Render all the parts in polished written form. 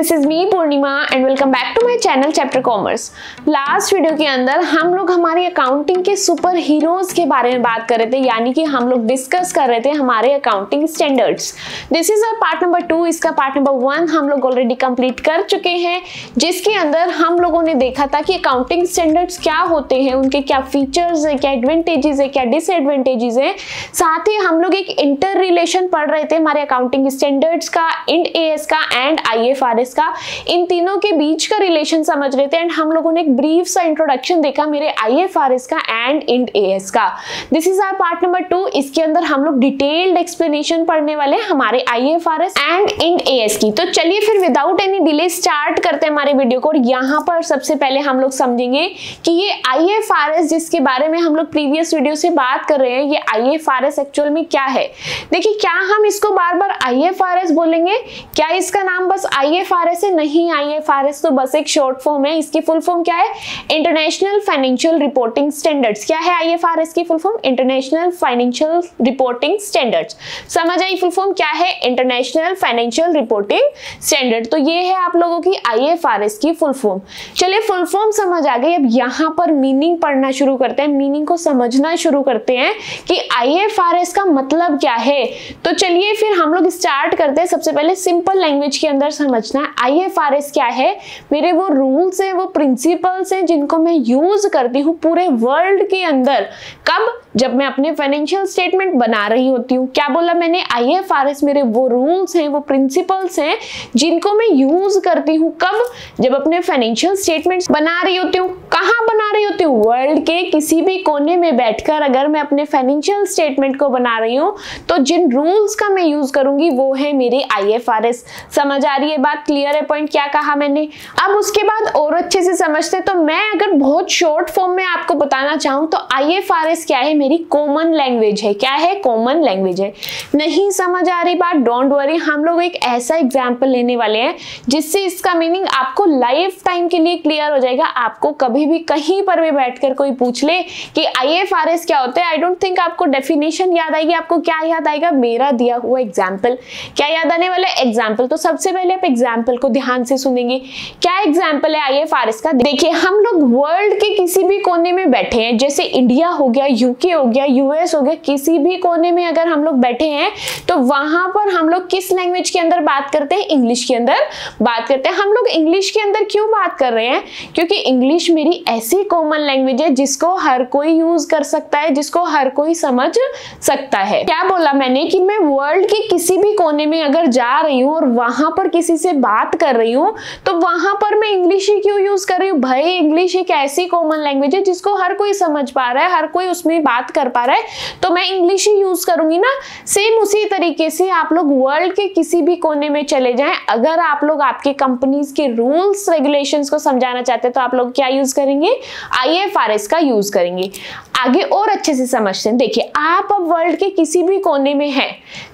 This is me Purnima and welcome back to my channel chapter commerce. Last video के अंदर हम लोग हमारी अकाउंटिंग के सुपर हीरोज के बारे में बात कर रहे थे, यानी कि हम लोग डिस्कस कर रहे थे हमारे accounting standards. This is a part number 2। इसका पार्ट नंबर 1 हम लोग ऑलरेडी कंप्लीट कर चुके हैं, जिसके अंदर हम लोगों ने देखा था कि अकाउंटिंग स्टैंडर्ड्स क्या होते हैं, उनके क्या फीचर्स है, क्या एडवांटेजेस है, क्या डिसएडवांटेजेस है। साथ ही हम लोग एक इंटर रिलेशन पढ़ रहे थे हमारे अकाउंटिंग स्टैंडर्ड्स का, इंड एएस का एंड आईएफआरएस का। इन तीनों के बीच का रिलेशन समझ रहे थे एंड हम लोगों ने एक ब्रीफ सा इंट्रोडक्शन देखा मेरे आईएफआरएस का एंड इंड एएस का। This is our part number 2। इसके अंदर हम लोग डिटेल्ड एक्सप्लेनेशन पढ़ने वाले हैं हमारे आईएफआरएस एंड इंड एएस की। तो चलिए फिर विदाउट एनी डिले स्टार्ट करते हैं हमारे वीडियो को। और यहाँ पर सबसे पहले हम लोग समझेंगे कि ये आईएफआरएस जिसके बारे में हम लोग प्रीवियस वीडियो से बात कर रहे हैं, ये आईएफआरएस एक्चुअल में क्या है। देखिए, क्या हम इसको बार बार आईएफआरएस बोलेंगे? क्या इसका नाम बस आईएफआरएस है? नहीं, आईएफआरएस तो बस एक शॉर्ट फॉर्म है। इसकी फुल फॉर्म क्या है? International financial reporting standards. क्या है आईएफआरएस की full form? International financial reporting standards. समझ आई फुल फॉर्म क्या है? International financial reporting standard. तो ये है आप लोगों की आईएफआरएस की फुल फॉर्म। चलिए, फुल फॉर्म समझ आ गई, अब यहाँ पर मीनिंग पढ़ना शुरू करते हैं, मीनिंग को समझना शुरू करते हैं कि आईएफआरएस का मतलब क्या है। तो चलिए फिर हम लोग स्टार्ट करते हैं। सबसे पहले सिंपल लैंग्वेज के अंदर समझना आईएफआरएस क्या है। मेरे वो रूल्स हैं, वो प्रिंसिपल्स हैं जिनको मैं यूज करती हूँ पूरे वर्ल्ड के अंदर। कब? जब मैं अपने फाइनेंशियल स्टेटमेंट बना रही होती हूँ। क्या बोला मैंने? आईएफआरएस मेरे वो रूल्स हैं, वो प्रिंसिपल्स हैं जिनको मैं यूज करती हूँ। कब? जब अपने फाइनेंशियल स्टेटमेंट्स बना रही होती हूँ। कहाँ बना रही होती हूँ? वर्ल्ड के किसी भी कोने में बैठकर अगर मैं अपने फाइनेंशियल स्टेटमेंट को बना रही हूँ तो जिन रूल्स का मैं यूज करूंगी वो है मेरे आईएफआरएस। समझ आ रही है बात? क्लियर है पॉइंट? क्या कहा मैंने? अब उसके बाद और अच्छे से समझते, तो मैं अगर बहुत शॉर्ट फॉर्म में आपको बताना चाहूँ तो आईएफआरएस क्या है? मेरी कॉमन लैंग्वेज है। क्या है? कॉमन लैंग्वेज है। नहीं समझ आ रही बात? डोंट वरी, हम लोग एक ऐसा एग्जाम्पल लेने वाले हैं जिससे इसका मीनिंग आपको लाइफ टाइम के लिए क्लियर हो जाएगा। आपको कभी भी कहीं पर भी बैठकर कोई पूछ ले कि आईएफआरएस क्या होता है, आई डोंट थिंक आपको डेफिनेशन याद आएगी। आपको क्या याद आएगा? मेरा दिया हुआ एग्जाम्पल। क्या याद आने वाला है? एग्जाम्पल। तो सबसे पहले आप एग्जाम्पल को ध्यान से सुनेंगे। क्या एग्जाम्पल है आईएफआरएस का? देखिए, हम लोग वर्ल्ड के किसी भी कोने में बैठे हैं, जैसे इंडिया हो गया, यूके हो गया, यूएस हो गया, किसी भी कोने में अगर हम लोग बैठे हैं तो वहां पर हम लोग किस लैंग्वेज के अंदर बात करते हैं? इंग्लिश के अंदर बात करते हैं। हम लोग इंग्लिश के अंदर क्यों बात कर रहे हैं? क्योंकि इंग्लिश मेरी ऐसी कॉमन लैंग्वेज है जिसको हर कोई यूज कर सकता है, जिसको हर कोई समझ सकता है। क्या बोला मैंने? कि मैं वर्ल्ड के किसी भी कोने में अगर जा रही हूँ और वहां पर किसी से बात कर रही हूँ तो वहां पर मैं इंग्लिश ही क्यों यूज कर रही हूँ? भाई, इंग्लिश एक ऐसी कॉमन लैंग्वेज है जिसको हर कोई समझ पा रहा है, हर कोई उसमें बात कर पा रहा है, तो मैं इंग्लिश ही यूज करूंगी ना। सेम उसी तरीके से आप लोग वर्ल्ड के किसी भी कोने में चले जाएं, अगर आप लोग आपके कंपनीज के रूल्स रेगुलेशंस को समझाना चाहते हैं तो आप लोग क्या यूज करेंगे? आईएफआरएस का यूज करेंगे। आगे और अच्छे से समझते हैं। देखिए, आप अब वर्ल्ड के किसी भी कोने में हैं,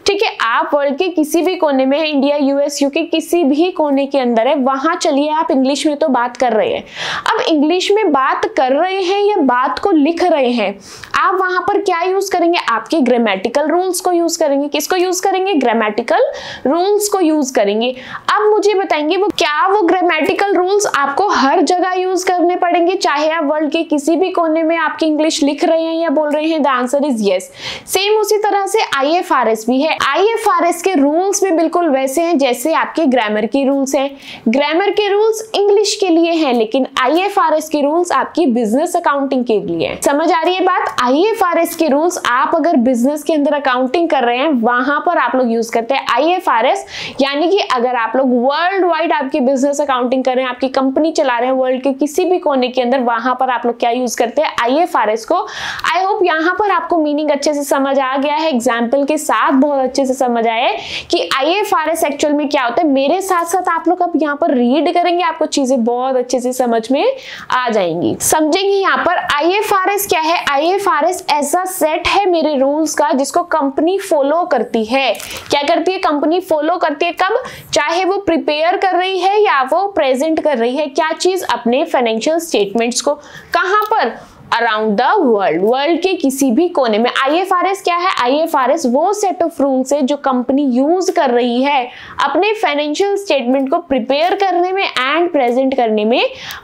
ठीक है, आप वर्ल्ड के किसी भी कोने में है, इंडिया, यूएस, यूके, किसी भी कोने के अंदर है, वहां चलिए आप इंग्लिश में तो बात कर रहे हैं। अब इंग्लिश में बात कर रहे हैं या बात को लिख रहे हैं, आप वहां पर क्या यूज करेंगे? आपके ग्रामेटिकल रूल्स को यूज करेंगे। किसको यूज करेंगे? ग्रामेटिकल रूल्स को यूज करेंगे। अब मुझे बताएंगे वो ग्रामेटिकल रूल्स आपको हर जगह यूज करने पड़ेंगे, चाहे आप वर्ल्ड के किसी भी कोने में आपकी इंग्लिश लिख रहे हैं या बोल रहे हैं? The answer is yes. Same उसी तरह से आईएफआरएस भी है। आईएफआरएस के रूल्स भी बिल्कुल वैसे हैं जैसे आपके ग्रामर के रूल्स हैं। ग्रामर के रूल्स इंग्लिश के लिए हैं, लेकिन आईएफआरएस के रूल्स आपकी बिजनेस अकाउंटिंग के लिए हैं। समझ आ रही है बात? आईएफआरएस के रूल्स आप अगर बिजनेस के अंदर अकाउंटिंग कर रहे हैं वहां पर आप लोग यूज करते हैं आईएफआरएस। यानी कि अगर आप लोग वर्ल्ड वाइड आपकी बिजनेस अकाउंटिंग कर रहे हैं, आपकी कंपनी चला रहे हैं वर्ल्ड के किसी भी कोने के अंदर, वहां पर आप लोग क्या यूज करते हैं? आईएफआरएस को। आई होप यहाँ पर आपको मीनिंग अच्छे से समझ आ गया है, एग्जाम्पल के साथ बहुत अच्छे से समझ आए कि आईएफआरएस एक्चुअल में क्या होता है। मेरे साथ साथ आप लोग अब यहाँ पर रीड करेंगे, आपको चीजें बहुत अच्छे से समझ में आ जाएंगी, समझेंगे। यहाँ पर आईएफआरएस क्या है? आईएफआरएस ऐसा सेट है मेरे रूल्स का जिसको कंपनी फॉलो करती है। क्या करती है? कंपनी फॉलो करती है। कब? चाहे वो प्रिपेयर कर रही है या वो प्रेजेंट कर रही है। क्या चीज? अपने फाइनेंशियल स्टेटमेंट्स को। कहां पर? अराउंड द वर्ल्ड, वर्ल्ड के किसी भी कोने में। IFRS क्या है? IFRS वो सेट ऑफ रूल्स है जो कंपनी यूज कर रही है अपने फाइनेंशियल स्टेटमेंट को प्रिपेयर करने में एंड प्रेजेंट करने में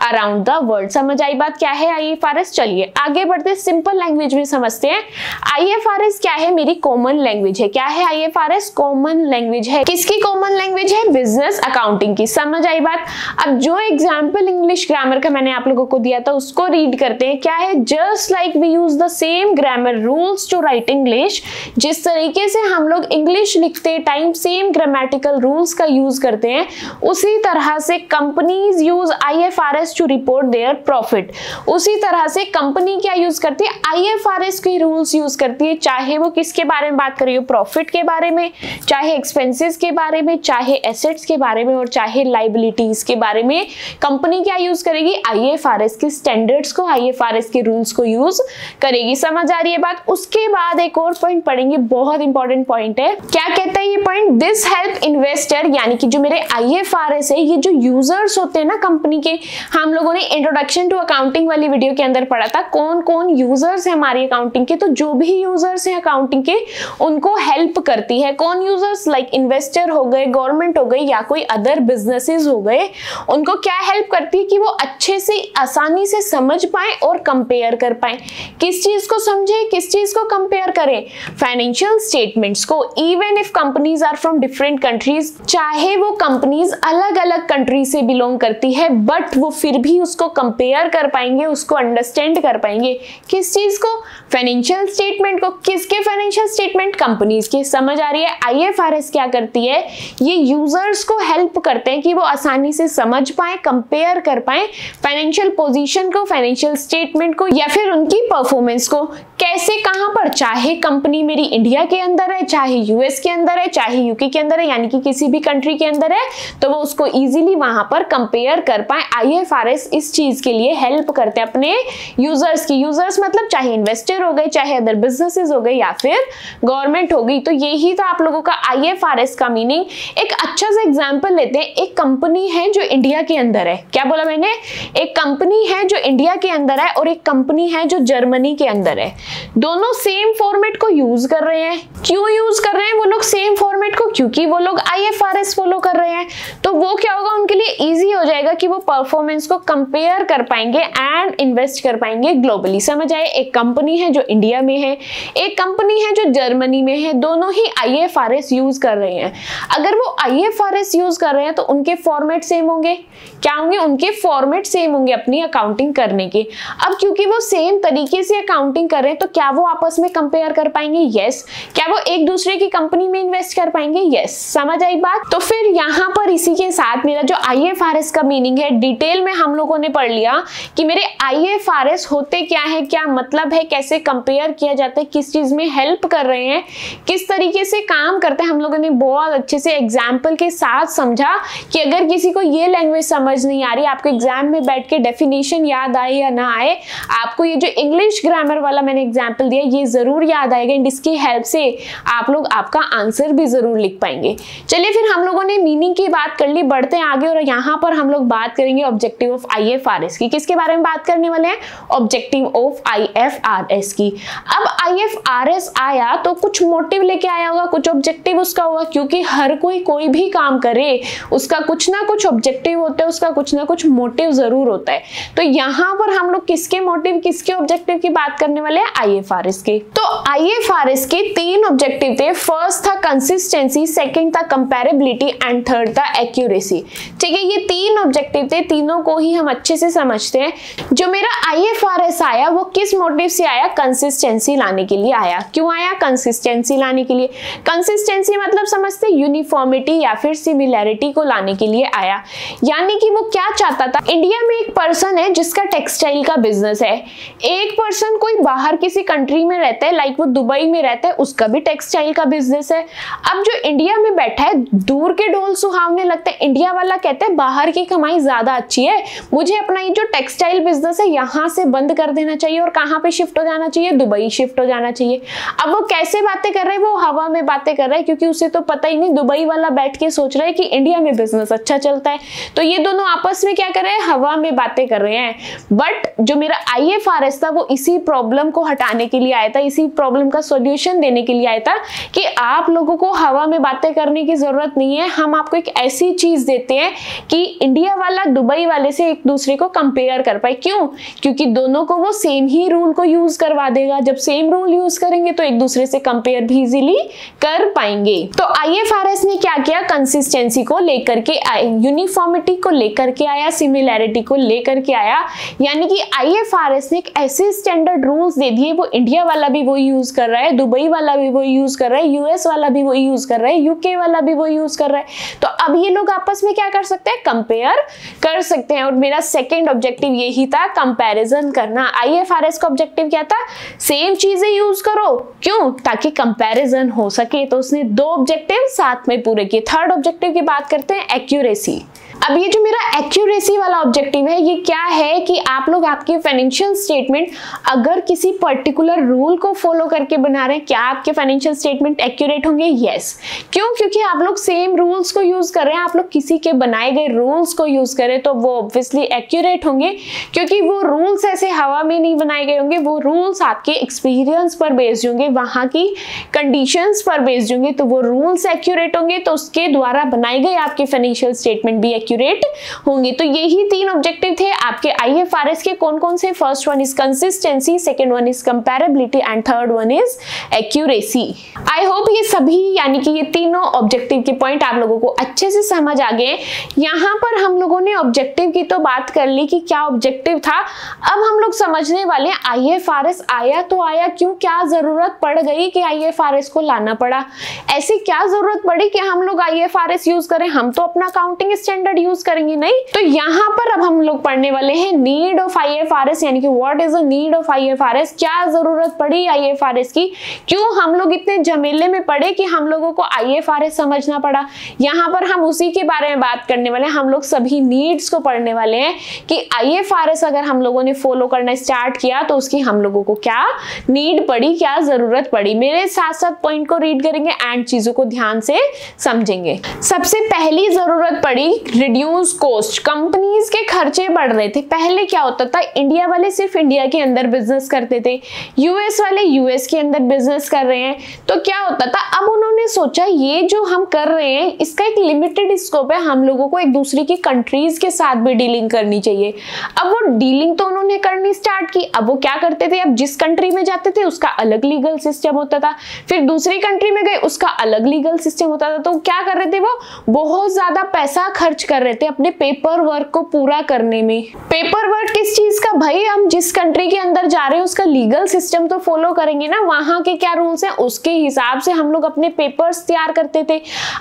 अराउंड द वर्ल्ड। समझ आई बात क्या है IFRS? चलिए आगे बढ़ते, सिंपल लैंग्वेज में समझते हैं। IFRS क्या है? मेरी कॉमन लैंग्वेज है। क्या है IFRS? कॉमन लैंग्वेज है। किसकी कॉमन लैंग्वेज है? बिजनेस अकाउंटिंग की। समझ आई बात? अब जो एग्जाम्पल इंग्लिश ग्रामर का मैंने आप लोगों को दिया था उसको रीड करते हैं। क्या है? Just like we use the same grammar rules to write English, जिस तरीके से हम लोग इंग्लिश लिखते टाइम सेम ग्रामेटिकल रूल्स का यूज करते हैं, उसी तरह से companies use IFRS to report their profit. उसी तरह से कंपनी क्या यूज करती है? IFRS के रूल्स यूज करती है, चाहे वो किसके बारे में बात कर रही हो, प्रॉफिट के बारे में, चाहे एक्सपेंसेस के बारे में, चाहे एसेट्स के बारे में और चाहे लाइबिलिटीज के बारे में। कंपनी क्या यूज करेगी? IFRS के स्टैंडर्ड्स को, IFRS के रूल्स को यूज करेगी। समझ आ रही है बात? उसके बाद एक और पॉइंट पढ़ेंगे, बहुत इंपॉर्टेंट पॉइंट है। क्या कहता है ये पॉइंट? दिस हेल्प इन्वेस्टर, यानी कि जो मेरे IFRS है, ये जो यूजर्स होते हैं ना कंपनी के, हम लोगों ने इंट्रोडक्शन टू अकाउंटिंग वाली वीडियो के अंदर पढ़ा था कौन कौन यूजर्स है हमारी अकाउंटिंग के। तो जो भी यूजर्स हैं अकाउंटिंग के उनको हेल्प करती है। कौन यूजर्स? लाइक इन्वेस्टर हो गए, गवर्नमेंट हो गई या कोई अदर बिजनेसेस हो गए। उनको क्या हेल्प करती है कि वो अच्छे से आसानी से समझ पाए और कंपेयर कर पाए। किस चीज को समझे, किस चीज को कंपेयर करें? फाइनेंशियल स्टेटमेंट्स को। Even if companies are from different countries, चाहे वो कंपनीज अलग अलग कंट्री से बिलोंग करती है, बट वो फिर भी उसको कंपेयर कर पाएंगे, उसको अंडरस्टैंड कर पाएंगे। किस चीज को? फाइनेंशियल स्टेटमेंट को। किसके फाइनेंशियल स्टेटमेंट? कंपनीज के। समझ आ रही है? IFRS क्या करती है? ये यूजर्स को हेल्प करते हैं कि वो आसानी से समझ पाए, कंपेयर कर पाए फाइनेंशियल पोजीशन को, फाइनेंशियल स्टेटमेंट को या फिर उनकी परफॉर्मेंस को। कैसे, कहां पर? चाहे कंपनी मेरी इंडिया के अंदर है, चाहे US के अंदर है, चाहे UK के अंदर है, यानी कि किसी भी कंट्री के अंदर है, तो वो उसको इजीली वहां पर कंपेयर कर पाए। IFRS इस चीज के लिए हेल्प करते हैं अपने यूजर्स की। यूजर्स मतलब चाहे इन्वेस्टर हो गए, चाहे अदर बिजनेसेस हो गए या फिर गवर्नमेंट हो गई। तो यही था आप लोगों का IFRS का मीनिंग। एक अच्छा सा एग्जांपल लेते हैं। एक कंपनी है जो इंडिया के अंदर है। क्या बोला मैंने? एक कंपनी है जो इंडिया के अंदर है और एक कंपनी है जो जर्मनी के अंदर है। दोनों सेम फॉर्मेट को यूज कर रहे हैं। क्यों यूज कर रहे हैं वो लोग सेम फॉर्मेट को? क्योंकि वो लोग IFRS फॉलो कर रहे हैं। तो वो क्या होगा, उनके लिए इजी हो जाएगा कि वो परफॉर्मेंस को कंपेयर कर पाएंगे एंड इन्वेस्ट कर पाएंगे ग्लोबली। समझ आए? एक कंपनी है जो इंडिया में है, एक कंपनी है जो जर्मनी में है, दोनों ही IFRS यूज कर रहे हैं। अगर वो IFRS यूज कर रहे हैं तो उनके फॉर्मेट सेम होंगे। क्या होंगे? उनके फॉर्मेट सेम होंगे अपनी अकाउंटिंग करने के। अब क्योंकि वो सेम तरीके से अकाउंटिंग कर रहे हैं तो क्या वो आपस में कंपेयर कर पाएंगे? यस। क्या वो एक दूसरे की कंपनी में इन्वेस्ट कर पाएंगे? यस। समझ आई बात? तो फिर यहाँ पर इसी के साथ मेरा जो IFRS का मीनिंग है डिटेल में हम लोगों ने पढ़ लिया कि मेरे IFRS होते क्या है, क्या मतलब है, कैसे कंपेयर किया जाता है, किस चीज में हेल्प कर रहे हैं, किस तरीके से काम करते हैं। हम लोगों ने बहुत अच्छे से एग्जाम्पल के साथ समझा कि अगर किसी को ये लैंग्वेज समझ नहीं आ रही, आपको एग्जाम में बैठ के डेफिनेशन याद आए या ना आए, आपको ये जो इंग्लिश ग्रामर वाला मैंने एग्जाम्पल दिया ये जरूर याद आएगा। एंड इसकी हेल्प से आप लोग आपका आंसर भी जरूर लिख पाएंगे। चलिए फिर हम लोगों ने मीनिंग की बात कर ली, बढ़ते हैं आगे और यहाँ पर हम लोग बात करेंगे ऑब्जेक्टिव ऑफ IFRS की। किसके बारे में बात करने वाले हैं? ऑब्जेक्टिव ऑफ IFRS की। अब IFRS आया तो कुछ मोटिव लेके आया होगा, कुछ ऑब्जेक्टिव उसका होगा, क्योंकि हर कोई भी काम करे उसका कुछ ना कुछ ऑब्जेक्टिव होता है, उसका कुछ ना कुछ मोटिव जरूर होता है। तो यहाँ पर हम लोग किसके मोटिव, किसके ऑब्जेक्टिव की बात करने वाले हैं? IFRS के। तो IFRS के 3 ऑब्जेक्टिव थे। फर्स्ट था कंसिस्टेंसी, सेकंड था कंपैरेबिलिटी एंड थर्ड था एक्यूरेसी। ठीक है, ये 3 ऑब्जेक्टिव थे, तीनों को ही हम अच्छे से समझते हैं। जो मेरा IFRS आया वो किस मोटिव से आया? कंसिस्टेंसी लाने के लिए आया। क्यों आया? कंसिस्टेंसी लाने के लिए। कंसिस्टेंसी मतलब समझते यूनिफॉर्मिटी या फिर सिमिलैरिटी को लाने के लिए आया। यानी कि वो क्या चाहता था? इंडिया में एक पर्सन है जिसका टेक्सटाइल का बिजनेस है, एक पर्सन कोई बाहर किसी कंट्री में रहता है, लाइक वो दुबई में रहता है, उसका भी टेक्सटाइल का बिजनेस है। अब जो इंडिया में बैठा है, दूर के ढोल सुहावने लगते हैं, इंडिया वाला कहता है बाहर की कमाई ज्यादा अच्छी है, मुझे अपना ये जो टेक्सटाइल बिजनेस है यहाँ से बंद कर देना चाहिए और कहाँ पे शिफ्ट हो जाना चाहिए? दुबई शिफ्ट हो जाना चाहिए। अब वो कैसे बातें कर रहे हैं? वो हवा में बातें कर रहा है, क्योंकि उसे तो पता ही नहीं, दुबई वाला बैठ के सोच रहा है कि इंडिया में बिजनेस अच्छा चलता है। तो ये दोनों आपस में क्या कर रहे हैं? हवा में बातें कर रहे हैं। बट जो मेरा IFRS था वो इसी प्रॉब्लम को हटाने के लिए आया था, इसी प्रॉब्लम का सॉल्यूशन देने के लिए आया था कि आप लोगों को हवा में बातें करने की जरूरत नहीं है। हम आपको एक ऐसी चीज देते हैं कि इंडिया वाला दुबई वाले से एक दूसरे को कंपेयर कर पाए। क्यों? क्योंकि दोनों को वो सेम ही रूल को यूज करवा देगा। जब सेम रूल यूज करेंगे तो एक दूसरे से कंपेयर भी इजीली कर पाएंगे। तो IFRS ने क्या किया? कंसिस्टेंसी को लेकर के आया, यूनिफॉर्मिटी को लेकर के आया, सिमिलैरिटी को लेकर के आया। यानी कि IFRS ने एक ऐसे स्टैंडर्ड रूल्स दे दिए, वो इंडिया वाला भी वो यूज कर रहा है, दुबई वाला भी वो यूज कर रहा है, US वाला भी वो यूज कर रहा है, UK वाला भी वो यूज कर रहा है। तो अब ये लोग आपस में क्या कर सकते हैं? कंपेयर कर सकते हैं। और मेरा सेकंड ऑब्जेक्टिव यही था, कंपैरिजन करना। IFRS का ऑब्जेक्टिव क्या था? सेम चीजें यूज करो। क्यों? ताकि कंपैरिजन हो सके। तो उसने दो ऑब्जेक्टिव साथ में पूरे किए। थर्ड ऑब्जेक्टिव की बात करते हैं, एक्यूरेसी। अब ये जो मेरा एक्यूरेसी वाला ऑब्जेक्टिव है, ये क्या है कि आप लोग आपके फाइनेंशियल स्टेटमेंट अगर किसी पर्टिकुलर रूल को फॉलो करके बना रहे हैं, क्या आपके फाइनेंशियल स्टेटमेंट एक्यूरेट होंगे? यस। क्यों? क्योंकि आप लोग सेम रूल्स को यूज कर रहे हैं। आप लोग किसी के बनाए गए रूल्स को यूज करें तो वो ऑब्वियसली एक्यूरेट होंगे, क्योंकि वो रूल्स ऐसे हवा में नहीं बनाए गए होंगे। वो रूल्स आपके एक्सपीरियंस पर बेस्ड होंगे, वहां की कंडीशंस पर बेस्ड होंगे, तो वो रूल्स एक्यूरेट होंगे। तो उसके द्वारा बनाए गए आपके फाइनेंशियल स्टेटमेंट भी एक्यूरेट होंगे। तो यही तीन ऑब्जेक्टिव थे आपके IFRS के। कौन कौन से? First one is consistency, second one is comparability and third one is accuracy. I hope ये सभी यानी कि ये तीनों ऑब्जेक्टिव के पॉइंट आप लोगों को अच्छे से समझ आ गए। यहाँ पर हम लोगों ने ऑब्जेक्टिव की तो बात कर ली कि क्या ऑब्जेक्टिव था। अब हम लोग समझने वाले हैं IFRS आया तो आया क्यों, क्या जरूरत पड़ गई कि IFRS को लाना पड़ा। ऐसी क्या जरूरत पड़ी कि हम लोग IFRS यूज करें? हम तो अपना अकाउंटिंग स्टैंडर्ड यूज करेंगे नहीं। तो यहाँ पर अब हम लोग पढ़ने वाले हैं नीड ऑफ IFRS, यानी कि what is the need of IFRS। क्या जरूरत पड़ी IFRS की, क्यों हम लोग इतने झमेले में पड़े कि हम लोगों को IFRS समझना पड़ा। यहाँ पर हम उसी के बारे में बात करने वाले हैं। हम लोग सभी नीड्स को पढ़ने वाले हैं कि IFRS अगर हम लोगों ने फॉलो करना स्टार्ट किया तो उसकी हम लोगों को क्या नीड पड़ी, क्या जरूरत पड़ी। मेरे साथ साथ पॉइंट को रीड करेंगे एंड चीजों को ध्यान से समझेंगे। सबसे पहली जरूरत पड़ी रिड्यूस कॉस्ट। कंपनीज के खर्चे बढ़ रहे थे। पहले क्या होता था, इंडिया वाले सिर्फ इंडिया के अंदर बिजनेस करते थे, US वाले US के अंदर बिजनेस कर रहे हैं। तो क्या होता था, अब उन्होंने सोचा ये जो हम कर रहे हैं इसका एक लिमिटेड स्कोप है, हम लोगों को एक दूसरे की कंट्रीज के साथ भी डीलिंग करनी चाहिए। अब वो डीलिंग तो उन्होंने करनी स्टार्ट की। अब वो क्या करते थे, अब जिस कंट्री में जाते थे उसका अलग लीगल सिस्टम होता था, फिर दूसरी कंट्री में गए उसका अलग लीगल सिस्टम होता था। तो क्या कर रहे थे, वो बहुत ज्यादा पैसा खर्च कर रहे थे अपने पेपर वर्क को पूरा करने में। पेपर वर्क किस चीज का? भाई हम जिस कंट्री के अंदर जा रहे हैं उसका लीगल सिस्टम तो फॉलो करेंगे ना, वहां के क्या रूल्स हैं उसके हिसाब से हम लोग अपने पेपर्स तैयार करते थे।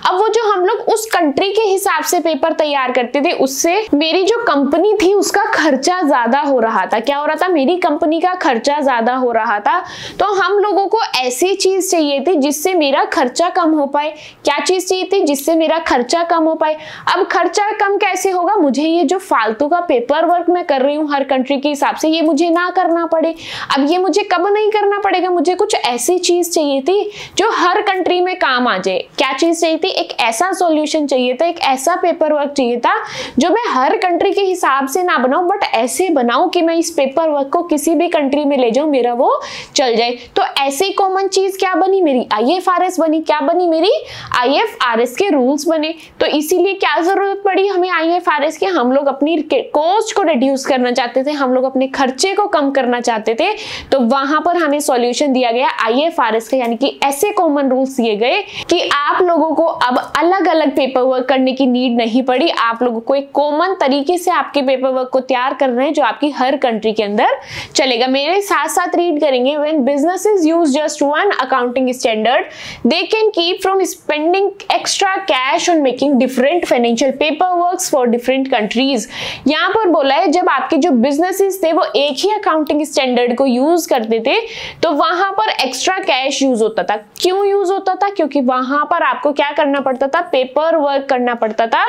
अब वो जो हम लोग उस कंट्री के हिसाब से पेपर तैयार करते थे, उससे मेरी जो कंपनी थी उसका खर्चा ज्यादा हो रहा था। क्या हो रहा था, मेरी कंपनी का खर्चा ज्यादा हो रहा था। तो हम लोगों को ऐसी चीज चाहिए थी जिससे मेरा खर्चा कम हो पाए। क्या चीज चाहिए थी? जिससे मेरा खर्चा कम हो पाए। अब खर्चा कम कैसे होगा, मुझे ये जो फालतू का पेपर वर्क मैं कर रही हूँ हर कंट्री के हिसाब से, ये मुझे ना करना पड़े। अब ये मुझे कब नहीं करना पड़ेगा, मुझे कुछ ऐसी चीज चाहिए थी जो हर कंट्री में काम आ जाए। क्या चीज चाहिए थी? एक ऐसा सॉल्यूशन चाहिए था, एक ऐसा पेपर वर्क चाहिए था जो मैं हर कंट्री के हिसाब से ना बनाऊं, बट ऐसे बनाऊं कि मैं इस पेपर वर्क को किसी भी कंट्री में ले जाऊं, मेरा वो चल जाए। तो ऐसी कॉमन चीज क्या बनी, मेरी IFRS बनी। क्या बनी, मेरी IFRS के रूल्स बने। तो इसीलिए क्या जरूरत पड़ी हमें IFRS की, हम लोग अपनी कॉस्ट को रिड्यूस करना चाहते थे, हम लोग अपने खर्चे को कम करना चाहते थे। तो वहां पर हमें सॉल्यूशन दिया गया IFRS का, यानी कि ऐसे कॉमन रूल्स दिए गए कि आप लोगों को अब अलग अलग पेपर वर्क करने की नीड नहीं पड़ी। आप लोगों को एक कॉमन तरीके से आपके पेपर वर्क को तैयार करना है जो आपकी हर कंट्री के अंदर चलेगा। मेरे साथ साथ रीड करेंगे, when businesses use just one accounting standard they can keep from spending extra cash on making different financial paper works for different countries. यहाँ पर बोला है जब आपके जो बिजनेसेस थे वो एक ही अकाउंटिंग स्टैंडर्ड को यूज करते थे तो वहां पर एक्स्ट्रा कैश यूज होता था। क्यों यूज होता था? क्योंकि वहां पर आपको क्या करना पड़ता था, पेपर वर्क करना पड़ता था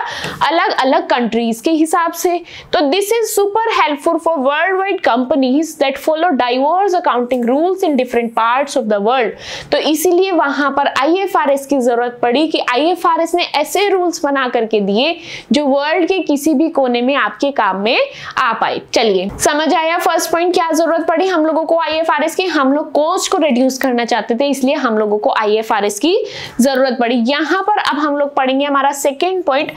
अलग अलग कंट्रीज के हिसाब से। तो this is super helpful for world wide companies that follow diverse accounting rules in different parts of the world. तो इसीलिए वहां पर IFRS की जरूरत पड़ी कि IFRS ने ऐसे रूल्स बना करके दिए जो वर्ल्ड के किसी भी कोने में आपके काम में आ पाए। चलिए समझ आया फर्स्ट पॉइंट, क्या जरूरत पड़ी हम लोगों को IFRS की, हम लोग कॉस्ट को रिड्यूस करना चाहते थे, इसलिए हम लोगों को IFRS की जरूरत पड़ी। यहाँ पर अब हम लोग पढ़ेंगे हमारा सेकेंड पॉइंट।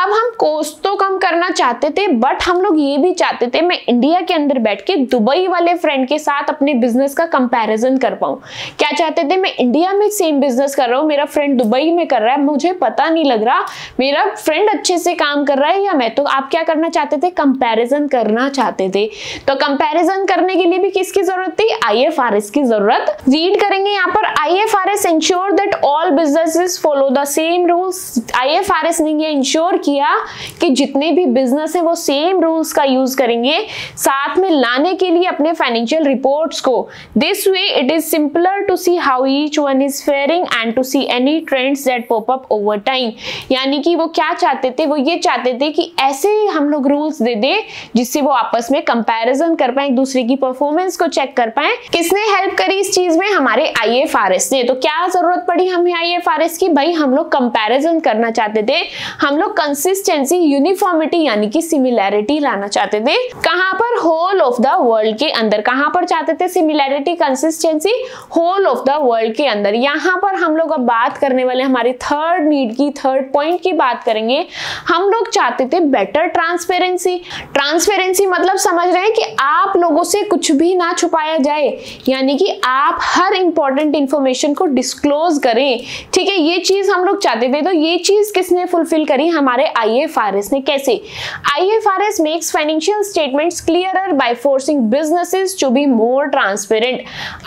अब हम कॉस्ट तो कम करना चाहते थे, बट हम लोग ये भी चाहते थे मैं इंडिया के अंदर बैठ के दुबई वाले फ्रेंड के साथ अपने बिजनेस का कंपैरिजन कर पाऊं। क्या चाहते थे, मैं इंडिया में सेम बिजनेस कर रहा हूं, मेरा फ्रेंड दुबई में कर रहा है, मुझे पता नहीं लग रहा मेरा फ्रेंड अच्छे से काम कर रहा है या मैं। तो आप क्या करना चाहते थे, कंपैरिजन करना चाहते थे। तो कंपैरिजन करने के लिए भी किसकी जरूरत थी, IFRS की जरूरत। रीड करेंगे यहाँ पर, IFRS ensure that all businesses follow the same rules. IFRS ने ये इंश्योर किया कि जितने भी बिजनेस है वो सेम रूल्स का यूज करेंगे साथ में लाने के लिए अपने फाइनेंशियल रिपोर्ट्स को। This way it is simpler to see how each one is faring and to see any trends that pop up over time. यानी कि वो क्या चाहते थे, वो ये चाहते थे कि ऐसे हम लोग रूल्स दे दे जिससे वो आपस में कंपैरिजन कर पाए, एक दूसरे की परफॉर्मेंस को चेक कर पाए। किसने हेल्प करी इस चीज में, हमारे IFRS ने। तो क्या जरूरत पड़ी हमें IFRS की, भाई हम लोग कंपैरिजन करना चाहते थे, हम लोग कंसिस्टेंसी, यूनिफॉर्मिटी यानी कि सिमिलैरिटी लाना चाहते थे। कहां पर, होल ऑफ द वर्ल्ड के अंदर। कहां पर चाहते थे similarity, consistency, whole of the world के अंदर। यहां पर हम लोग अब बात करने वाले हमारी थर्ड नीड की, थर्ड पॉइंट की बात करेंगे। हम लोग चाहते थे बेटर ट्रांसपेरेंसी। ट्रांसपेरेंसी मतलब समझ रहे हैं कि आप लोगों से कुछ भी ना छुपाया जाए, यानी कि आप हर इंपॉर्टेंट इंफॉर्मेशन को डिस्क्लोज करें। ठीक है, ये चीज हम लोग चाहते थे। तो ये चीज किसने फुलफिल करी, हमारे IFRS ने। कैसे, IFRS makes financial statements clearer by forcing businesses to be more transparent.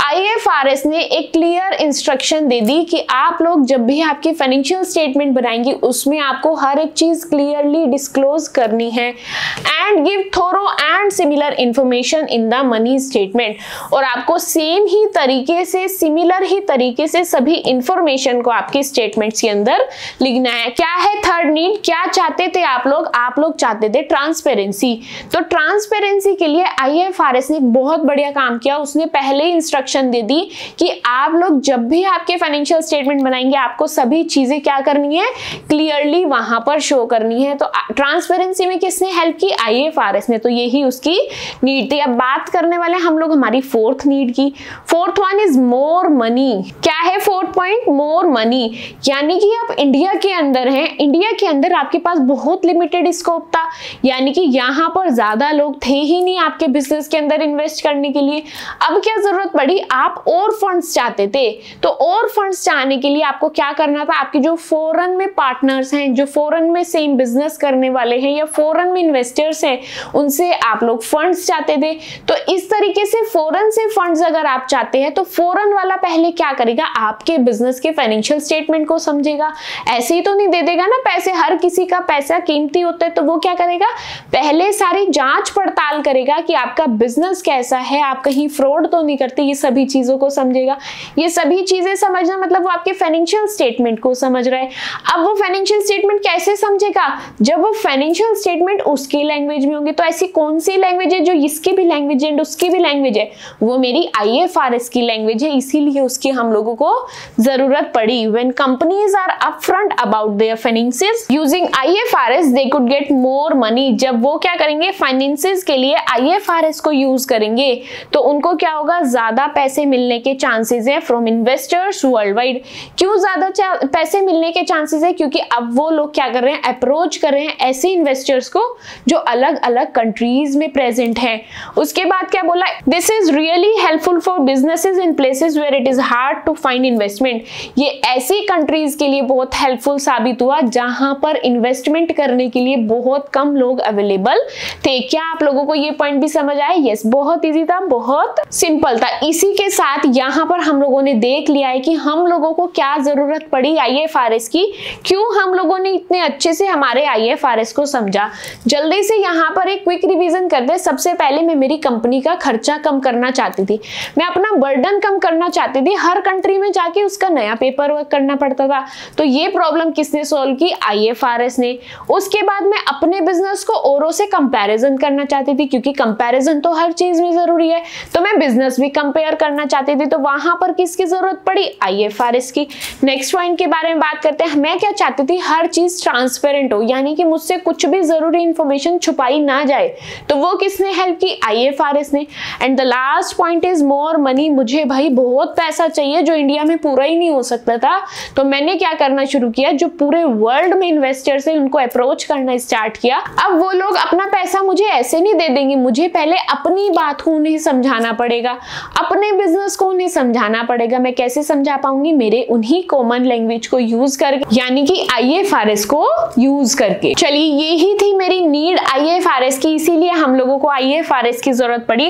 IFRS ने एक क्लियर इंस्ट्रक्शन दे दी कि आप लोग जब भी आपकी फाइनेंशियल स्टेटमेंट बनाएंगे उसमें आपको हर एक चीज क्लियरली डिस्क्लोज करनी है। And give thorough and similar information in the money statement. और आपको सेम ही तरीके से, सिमिलर ही तरीके से सभी इंफॉर्मेशन को आपके स्टेटमेंट्स के अंदर लिखना है। क्या है थर्ड नीड, क्या चाहते थे आप लोग चाहते थे ट्रांसपेरेंसी। तो ट्रांसपेरेंसी के लिए IFRS ने एक बहुत बढ़िया काम किया, उसने पहले इंस्ट्रक्शन दे दी कि आप लोग जब भी आपके फाइनेंशियल स्टेटमेंट बनाएंगे आपको सभी चीजें क्या करनी है, क्लियरली वहां पर शो करनी है। तो ट्रांसपेरेंसी में किसने हेल्प की, IFRS ने। तो यही उसकी नीड थी। अब बात करने वाले हम लोग हमारी फोर्थ नीड की। Fourth one is more money. क्या है फोर्थ पॉइंट, मोर मनी। यानी कि आप इंडिया के अंदर हैं, इंडिया के अंदर आपके पास बहुत लिमिटेड स्कोप था, यानी कि यहाँ पर ज्यादा लोग थे ही नहीं आपके बिजनेस के अंदर इन्वेस्ट करने के लिए। अब क्या जरूरत पड़ी, आप और फंड्स चाहते थे। तो और फंड्स चाहने के लिए आपको क्या करना था, आपके जो फॉरेन में पार्टनर्स हैं, जो फॉरेन में सेम बिजनेस करने वाले हैं या फॉरेन में इन्वेस्टर्स हैं, उनसे आप लोग फंड्स चाहते थे। तो इस तरीके से फॉरेन से फंड्स अगर आप चाहते हैं तो फॉरेन वाला पहले क्या करेगा, आपके बिजनेस के फाइनेंशियल स्टेटमेंट को समझेगा। ऐसे ही तो नहीं दे देगा ना पैसे, हर किसी का पैसा कीमती होता है। तो वो क्या करेगा, पहले सारी जांच पड़ताल करेगा कि आपका बिजनेस कैसा है, आप कहीं फ्रॉड तो नहीं करते, ये सभी चीजों को समझेगा। ये सभी चीजें समझना मतलब वो आपके फाइनेंशियल स्टेटमेंट को समझ रहा है। अब वो फाइनेंशियल स्टेटमेंट कैसे समझेगा, जब वो फाइनेंशियल स्टेटमेंट उसकी लैंग्वेज में होंगे। तो ऐसी कौन सी लैंग्वेज है जो इसकी भी लैंग्वेज है एंड उसकी भी लैंग्वेज है, वो मेरी IFRS की लैंग्वेज है, इसीलिए उसकी हम लोगों को जरूरत पड़ी। When companies are upfront about their finances using IFRS, they could get more money। जब वो क्या करेंगे, फाइनेंसेस के लिए IFRS को यूज करेंगे तो उनको क्या होगा, ज्यादा पैसे मिलने के चांसेस है फ्रॉम इन्वेस्टर्स वर्ल्ड वाइड। क्यों ज्यादा पैसे मिलने के चांसेस है, क्योंकि अब वो लोग क्या कर रहे हैं, अप्रोच कर रहे हैं ऐसे इन्वेस्टर्स को जो अलग अलग कंट्रीज में प्रेजेंट हैं। उसके बाद क्या बोला, this is really helpful for businesses in places where it is hard to find investment. ये ऐसी कंट्रीज के लिए बहुत हेल्पफुल साबित हुआ जहां पर इन्वेस्टमेंट करने के लिए बहुत कम लोग अवेलेबल थे। क्या आप लोगों को ये पॉइंट भी समझ आया? यस, बहुत इजी था, बहुत सिंपल था। इसी के साथ यहाँ पर हम लोगों ने देख लिया है कि हम लोगों को क्या जरूरत पड़ी IFRS की, क्यों हम लोगों ने इतने अच्छे से हमारे IFRS को समझा। जल्दी से यहाँ पर एक क्विक रिवीजन कर दे। सबसे पहले मैं मेरी कंपनी का खर्चा कम करना चाहती थी, मैं अपना बर्डन कम करना चाहती थी, हर कंट्री में जाके उसका नया पेपर वर्क करना पड़ता था। तो ये प्रॉब्लम किसने सोल्व की, IFRS ने। उसके बाद मैं अपने बिजनेस को औरों से कंपैरिजन करना चाहती थी, क्योंकि कंपैरिजन तो हर चीज में जरूरी है, तो मैं बिजनेस भी कंपेयर करना चाहती थी। तो वहां पर किसकी जरूरत पड़ी, IFRS की। नेक्स्ट पॉइंट के बारे में बात करते हैं। मैं क्या चाहती थी, हर चीज ट्रांसपेरेंट हो, यानी कि मुझसे कुछ भी जरूरी इंफॉर्मेशन छुपाई ना जाए। तो वो किसने हेल्प की? IFRS ने। And the last point is more money, मुझे भाई बहुत पैसा चाहिए जो इंडिया में पूरा ही नहीं हो सकता था, तो मैंने क्या करना शुरू किया, जो पूरे वर्ल्ड में इन्वेस्टर्स हैं उनको अप्रोच करना स्टार्ट किया। अब वो लोग अपना पैसा मुझे ऐसे नहीं दे देंगे, मुझे पहले अपनी बात को उन्हें समझाना पड़ेगा, अपने बिजनेस को उन्हें समझाना पड़ेगा। मैं कैसे समझा पाऊंगी? मेरे उन्हीं कॉमन लैंग्वेज को यूज करके, यानी कि IFRS को यूज करके। चलिए यही थी मेरी नीड IFRS की, इसीलिए हम लोगों को IFRS की जरूरत पड़ी।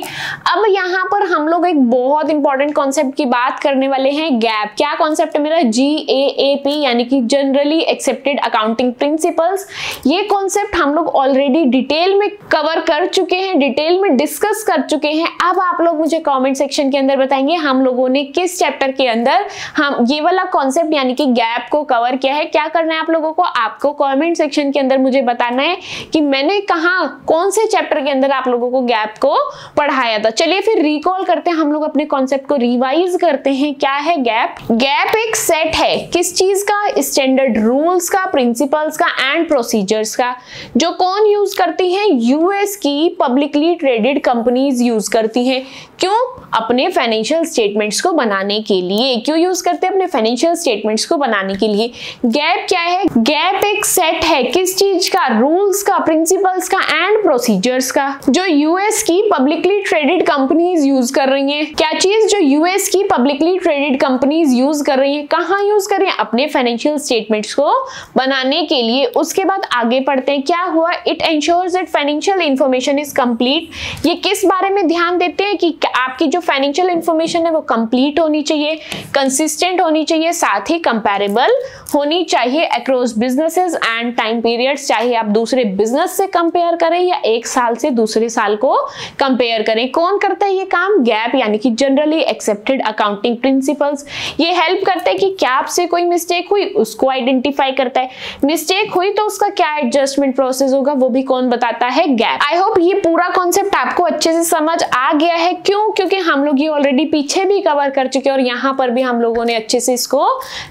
अब यहाँ पर हम लोग एक बहुत इंपॉर्टेंट कॉन्सेप्ट की बात करने वाले हैं, गैप। क्या कॉन्सेप्ट है मेरा? GAAP, यानी कि जनरली एक्सेप्टेड अकाउंटिंग प्रिंसिपल्स। ये कॉन्सेप्ट हम लोग ऑलरेडी डिटेल में कवर कर चुके हैं, डिटेल में डिस्कस कर चुके हैं। अब आप लोग मुझे कमेंट सेक्शन के अंदर बताएंगे हम लोगों ने किस चैप्टर के अंदर हम ये वाला कॉन्सेप्ट यानी कि गैप को कवर किया है। क्या करना है आप लोगों को? आपको कमेंट सेक्शन के अंदर मुझे बताना है कि मैंने कहां, कौन से चैप्टर के अंदर आप लोगों को गैप को पढ़ाया था। चलिए फिर रिकॉल करते हैं, हम लोग अपने कॉन्सेप्ट को रिवाइज करते हैं। क्या है गैप? गैप एक सेट है किस चीज का? स्टैंडर्ड रूल्स का, प्रिंसिपल्स का एंड प्रोसीजर्स का, जो कौन यूज करती है? यूएस की पब्लिकली ट्रेडेड कंपनीज यूज करती हैं। क्यों? अपने फाइनेंशियल स्टेटमेंट्स को बनाने के लिए। क्यों यूज करते हैं? अपने फाइनेंशियल स्टेटमेंट्स को बनाने के लिए। गैप क्या है? गैप एक सेट है किस चीज का? रूल्स का, प्रिंसिपल्स का एंड प्रोसीजर्स का, जो यूएस की पब्लिकली ट्रेडेड कंपनीज यूज कर रही हैं। क्या चीज? जो यूएस की पब्लिकली ट्रेडेड कंपनीज यूज कर रही हैं। कहां यूज कर रही हैं? अपने फाइनेंशियल स्टेटमेंट्स को बनाने के लिए। उसके बाद आगे पढ़ते हैं, क्या हुआ? It ensures that financial information is complete. ये किस बारे में ध्यान देते हैं कि आपकी जो फाइनेंशियल इंफॉर्मेशन है वो कंप्लीट होनी चाहिए, कंसिस्टेंट होनी चाहिए, साथ ही कंपैरेबल होनी चाहिए across businesses and time periods. चाहे आप दूसरे बिजनेस से कंपेयर करें या एक साल से दूसरे साल को कंपेयर करें। कौन करता है ये काम? गैप, यानी कि जनरली एक्सेप्टेड अकाउंटिंग प्रिंसिपल्स। ये हेल्प करते हैं कि क्या आपसे कोई मिस्टेक हुई उसको आइडेंटिफाई करता है, मिस्टेक हुई तो उसका क्या एडजस्टमेंट प्रोसेस होगा वो भी कौन बताता है? गैप। आई होप ये पूरा कॉन्सेप्ट आपको अच्छे से समझ आ गया है। क्यों? क्योंकि हम लोग ये ऑलरेडी पीछे भी कवर कर चुके हैं और यहाँ पर भी हम लोगों ने अच्छे से इसको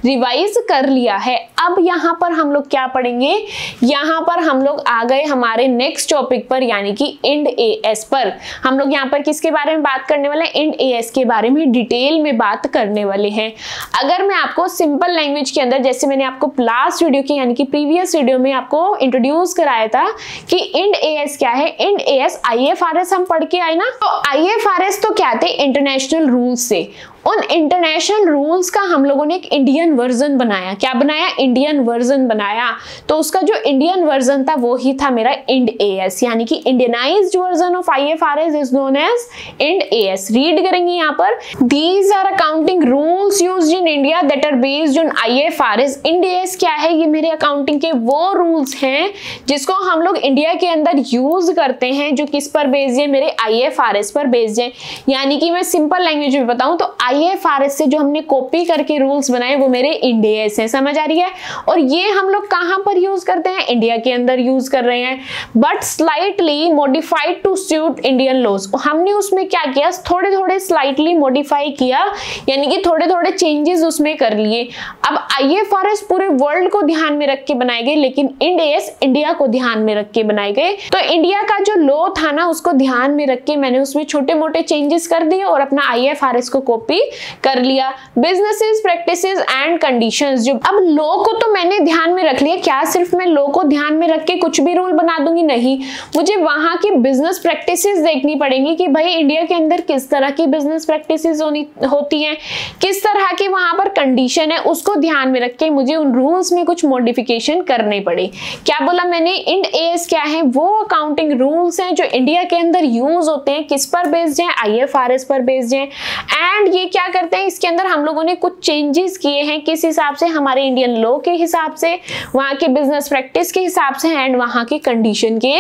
रिवाइज कर लिया है। अब यहाँ पर हम लोग क्या पढ़ेंगे? यहाँ पर हम लोग आ गए हमारे नेक्स्ट टॉपिक पर, यानी कि इंड AS पर। हम लोग यहाँ पर किसके बारे में बात करने वाले हैं? इंड AS के बारे में डिटेल में बात करने वाले हैं। अगर मैं आपको सिंपल लैंग्वेज के अंदर, जैसे मैंने आपको लास्ट वीडियो के यानी कि प्रीवियस वीडियो में आपको इंट्रोड्यूस कराया था कि इंड AS क्या है। इंड AS IFRS हम पढ़ के आए ना, तो IFRS तो क्या थे? इंटरनेशनल रूल्स से। उन इंटरनेशनल रूल्स का हम लोगों ने एक इंडियन वर्जन बनाया। क्या बनाया? इंडियन वर्जन बनाया। तो उसका जो इंडियन वर्जन था वो ही था मेरा इंड AS, यानी कि Indianized version of IFRS is known as Ind AS। Read करेंगे यहाँ पर, these are accounting rules used in India that are based on IFRS। Ind AS क्या है? ये मेरे अकाउंटिंग के वो रूल्स हैं जिसको हम लोग इंडिया के अंदर यूज करते हैं, जो किस पर बेस्ड है? मेरे IFRS पर बेस्ड है। यानी कि मैं सिंपल लैंग्वेज में बताऊं तो IFRS से जो हमने कॉपी करके रूल्स बनाए वो मेरे इंड AS है। समझ आ रही है? और ये हम लोग कहां पर यूज करते हैं? इंडिया के अंदर यूज कर रहे हैं, but slightly modified to suit Indian laws. हमने उसमें क्या किया? थोड़े थोड़े स्लाइटली मॉडिफाई किया, यानी कि थोड़े थोड़े चेंजेस उसमें कर लिए। अब IFRS पूरे वर्ल्ड को ध्यान में रख के बनाए गए, लेकिन इंड AS इंडिया को ध्यान में रख के बनाए गए। तो इंडिया का जो लॉ था ना उसको ध्यान में रख के मैंने उसमें छोटे मोटे चेंजेस कर दिए और अपना IFRS को कॉपी कर लिया। बिजनेसेस, प्रैक्टिसेस एंड कंडीशंस, जो अब लॉ को तो मैंने ध्यान में रख लिया। क्या सिर्फ मैं लॉ को ध्यान में रख के कुछ भी रूल बना दूंगी? नहीं, मुझे वहां की बिजनेस प्रैक्टिसेस देखनी पड़ेंगी कि भाई इंडिया के अंदर किस तरह की बिजनेस प्रैक्टिसेस होती हैं, किस तरह की वहां पर कंडीशन है, उसको ध्यान में रख के मुझे उन रूल्स में कुछ मॉडिफिकेशन करने पड़े। क्या बोला मैंने? इंड AS क्या है? वो अकाउंटिंग रूल्स हैं जो इंडिया के अंदर यूज होते हैं। किस पर बेस्ड हैं? IFRS पर बेस्ड हैं। एंड ये क्या करते हैं? इसके अंदर हम लोगों ने कुछ चेंजेस किए हैं। किस हिसाब से? हमारे इंडियन लॉ के हिसाब से, वहां के बिजनेस प्रैक्टिस के हिसाब से एंड वहां की कंडीशन के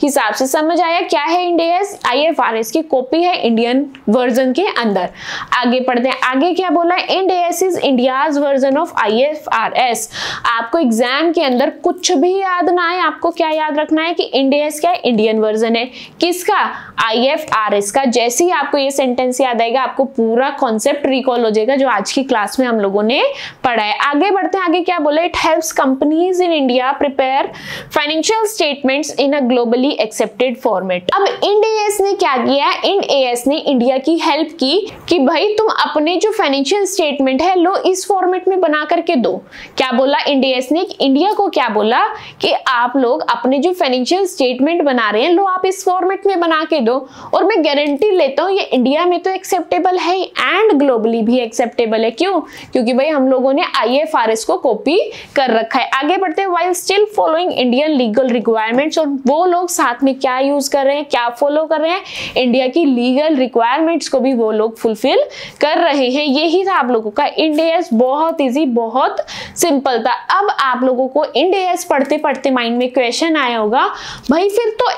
हिसाब से। समझ आया? क्या है इंड AS? IFRS की कॉपी है इंडियन वर्जन के अंदर। आगे पढ़ते हैं। आगे क्या बोला? Ind AS is India's version of IFRS। आपको एग्जाम के अंदर कुछ भी याद ना आए, आपको क्या याद रखना है कि इंड AS क्या है? इंडियन वर्जन है। किसका? IFRS का। जैसे ही आपको ये सेंटेंस याद आएगा आपको पूरा कॉन्सेप्ट कॉन्सेप्ट रिकॉल हो जाएगा जो आज की क्लास में हम लोगों ने पढ़ा है। आगे बढ़ते हैं, आगे क्या बोला, it helps companies in India prepare financial statements in a globally accepted format. अब इंड एएस ने क्या किया, इंड एएस ने इंडिया की हेल्प की कि भाई तुम अपने जो फाइनेंशियल स्टेटमेंट है लो इस फॉर्मेट में बना करके दो। क्या बोला इंड एएस ने, इंडिया को क्या बोला कि आप लोग अपने जो फाइनेंशियल स्टेटमेंट बना रहे हैं लो आप इस फॉर्मेट में बना के दो, और मैं गारंटी लेता हूं ये इंडिया में तो एक्सेप्टेबल है एंड ग्लोबली भी एक्सेप्टेबल है। क्यों? क्योंकि भाई हम लोगों ने आईएफआरएस को कॉपी कर रखा है। आगे बढ़ते हैं, while still following Indian legal requirements, और वो लोग साथ में क्या यूज कर रहे हैं, क्या फॉलो कर रहे हैं, इंडिया की लीगल रिक्वायरमेंट्स को भी वो लोग फुलफिल कर रहे हैं। यही था आप लोगों का इंड एएस, बहुत इजी, बहुत सिंपल था। अब आप लोगों को इंड एएस पढ़ते पढ़ते माइंड में क्वेश्चन आया होगा, भाई फिर तो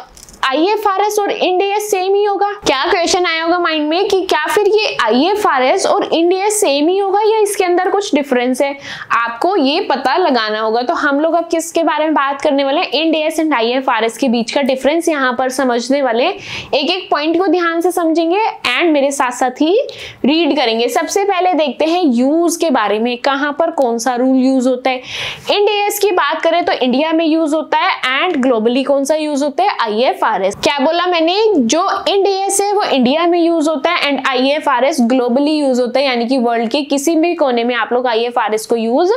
आईएफआरएस और इंड एएस सेम ही होगा। क्या क्वेश्चन आया होगा माइंड में कि क्या फिर ये आईएफआरएस और इंड एएस सेम ही होगा या इसके अंदर कुछ डिफरेंस है? आपको ये पता लगाना होगा। तो हम लोग अब किसके बारे में बात करने वाले हैं, इंड एएस एंड आईएफआरएस के बीच का डिफरेंस यहाँ पर समझने वाले। एक एक पॉइंट को ध्यान से समझेंगे एंड मेरे साथ साथ ही रीड करेंगे। सबसे पहले देखते हैं यूज के बारे में, कहां पर कौन सा रूल यूज होता है। इंड एएस की बात करें तो इंडिया में यूज होता है एंड ग्लोबली कौन सा यूज होता है, आईएफआरएस। क्या बोला मैंने, जो इंड एएस है वो इंडिया में यूज होता है एंड आईएफआरएस ग्लोबली यूज होता है, यानी कि वर्ल्ड के किसी भी कोने में आप लोग आईएफआरएस को यूज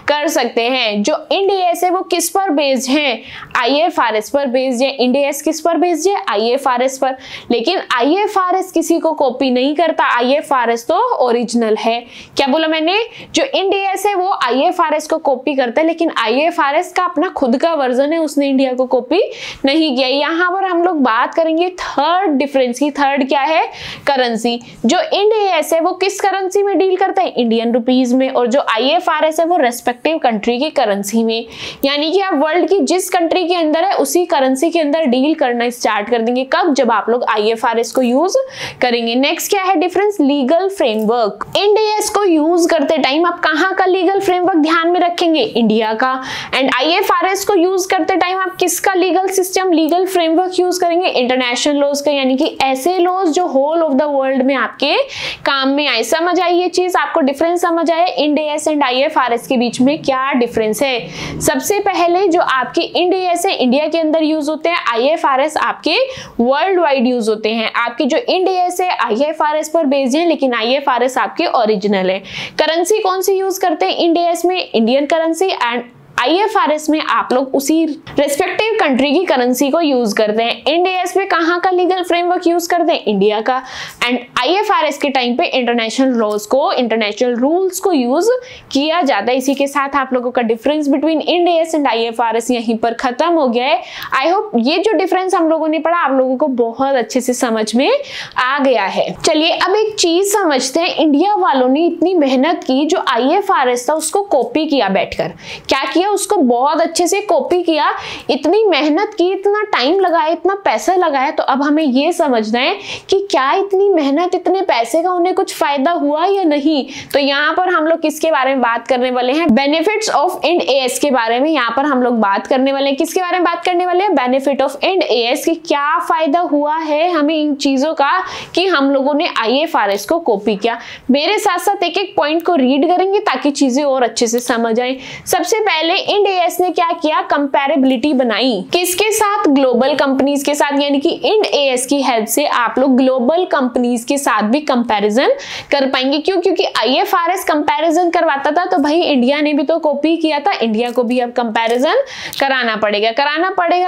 कर सकते हैं। जो इंड एएस है वो किस पर बेस्ड है, आईएफआरएस पर बेस्ड है। इंड एएस किस पर बेस्ड है, आईएफआरएस पर। लेकिन आईएफआरएस किसी को कॉपी नहीं करता, आईएफआरएस तो ओरिजिनल है। क्या बोला मैंने, जो इंड एएस है वो आईएफआरएस को कॉपी करता है, लेकिन आईएफआरएस का अपना खुद का वर्जन है, उसने इंडिया को कॉपी नहीं किया। यहाँ पर हम लोग बात करेंगे थर्ड डिफरेंस की। थर्ड क्या है, करेंसी। जो इंड एएस है वो किस करेंसी में डील करता है, इंडियन रुपीज में, और जो आईएफआरएस है वो रेस्पेक्टिव कंट्री की करेंसी में। यानी कि आप वर्ल्ड की जिस कंट्री के अंदर है उसी करेंसी के अंदर डील करना स्टार्ट कर देंगे। कब, जब आप लोग आईएफआरएस को यूज करेंगे। नेक्स्ट क्या है difference, legal framework. Ind AS को यूज करते टाइम आप कहां का लीगल फ्रेमवर्क ध्यान में रखेंगे, इंडिया का। एंड आईएफआरएस को यूज करते टाइम आप किसका legal system, legal framework use करेंगे, इंटरनेशनल लॉज का, यानी कि ऐसे लॉज जो होल ऑफ द वर्ल्ड में आपके काम में आए। समझ आई ये चीज, आपको डिफरेंस समझ आए इंड एएस एंड आईएफआरएस के बीच में क्या डिफरेंस है। सबसे पहले जो आपके इंड एएस है इंडिया के अंदर यूज होते हैं, आईएफआरएस आपके वर्ल्ड वाइड यूज होते हैं। आपके जो इंड एएस है आईएफआरएस पर बेस्ड है, लेकिन आईएफआरएस आपके ओरिजिनल है। करेंसी कौन सी यूज करते हैं इंड एएस में, इंडियन करेंसी, एंड आईएफआरएस में आप लोग उसी रेस्पेक्टिव कंट्री की करेंसी को यूज करते हैं। इंड एएस में कहां का लीगल फ्रेमवर्क यूज करते हैं, इंडिया का। एंड आईएफआरएस के टाइम पे इंटरनेशनल लॉज को, इंटरनेशनल रूल्स को यूज किया जाता है। इसी के साथ आप लोगों का difference between Ind AS and IFRS यहीं पर खत्म हो गया है। आई होप ये जो डिफरेंस हम लोगों ने पढ़ा आप लोगों को बहुत अच्छे से समझ में आ गया है। चलिए अब एक चीज समझते हैं, इंडिया वालों ने इतनी मेहनत की, जो आईएफआरएस था उसको कॉपी किया बैठकर। क्या किया, उसको बहुत अच्छे से कॉपी किया, इतनी मेहनत की, इतना टाइम लगाया, इतना पैसा लगाया। तो अब हमें ये समझना है कि क्या इतनी मेहनत, इतने पैसे का उन्हें कुछ फायदा हुआ या नहीं। तो यहाँ पर हम लोग किसके बारे में बात करने वाले हैं, बेनिफिट्स ऑफ इंड एएस के बारे में यहाँ पर हम लोग बात करने वाले हैं। किसके बारे में बात करने वाले हैं, बेनिफिट ऑफ इंड एएस, कि क्या फायदा हुआ है हमें इन चीजों का कि हम लोगों ने आईएफआरएस को कॉपी किया। मेरे साथ साथ एक एक पॉइंट को रीड करेंगे ताकि चीजें और अच्छे से समझ आए। सबसे पहले इंड एएस ने क्या किया, कंपैरेबिलिटी बनाई, किसके साथ, ग्लोबल कंपनीज के साथ। यानी कि इंड एएस की हेल्प से आप लोग ग्लोबल कंपनीज के साथ भी कंपैरिजन कर पाएंगे। क्यों, क्योंकि आईएफआरएस कंपैरिजन करवाता था, तो भाई इंडिया ने भी तो कॉपी किया था, इंडिया को भी अब कंपैरिजन कराना पड़ेगा।